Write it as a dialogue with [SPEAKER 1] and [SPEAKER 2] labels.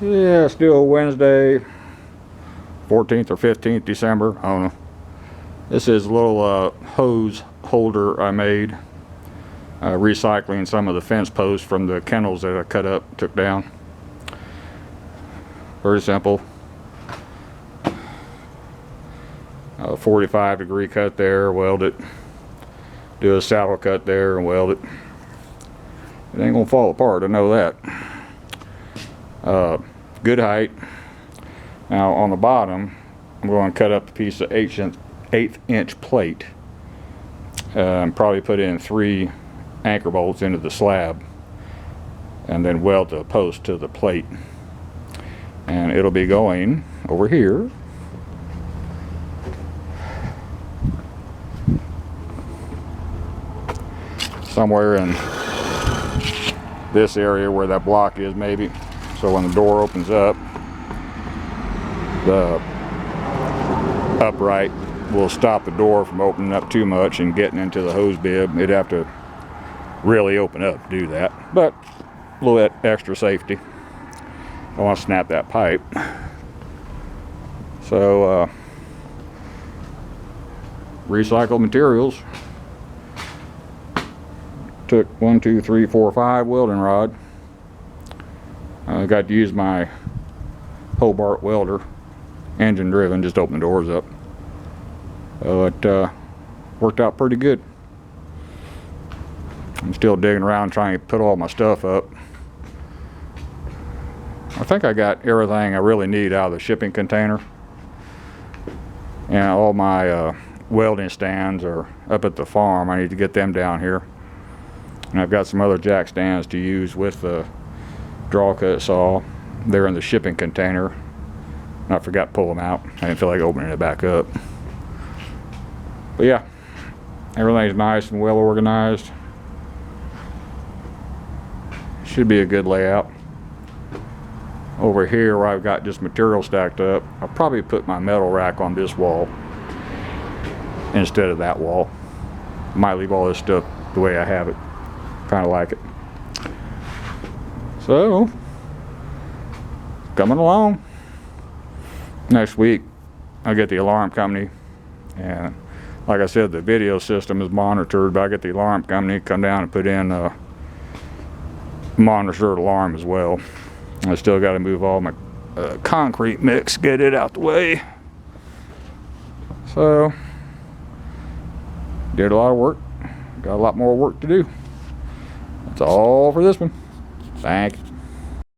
[SPEAKER 1] Yeah, still Wednesday, 14th or 15th December. I don't know. This is a little hose holder I made, recycling some of the fence posts from the kennels that I cut up, took down. Very simple. 45-degree cut there, weld it. Do a saddle cut there and weld it. It ain't gonna fall apart, I know that. Good height. Now on the bottom, I'm going to cut up a piece of 1/8" plate. And probably put in 3 anchor bolts into the slab, and then weld the post to the plate. And it'll be going over here. Somewhere in this area where that block is, maybe. So when the door opens up, the upright will stop the door from opening up too much and getting into the hose bib. It'd have to really open up to do that, but a little bit extra safety. I want to snap that pipe. So recycled materials. Took 1, 2, 3, 4, 5 welding rod. I got to use my Hobart welder, engine driven, just open the doors up. It worked out pretty good. I'm still digging around trying to put all my stuff up. I think I got everything I really need out of the shipping container. And all my welding stands are up at the farm. I need to get them down here. And I've got some other jack stands to use with the draw cut saw. They're in the shipping container. And I forgot to pull them out. I didn't feel like opening it back up. But yeah, everything's nice and well organized. Should be a good layout. Over here where I've got just material stacked up, I'll probably put my metal rack on this wall instead of that wall. Might leave all this stuff the way I have it. Kind of like it. So, coming along. Next week, I'll get the alarm company, and like I said, the video system is monitored, but I get the alarm company to come down and put in a monitored alarm as well. I still got to move all my concrete mix, get it out the way. So, did a lot of work. Got a lot more work to do. That's all for this one. Thank you.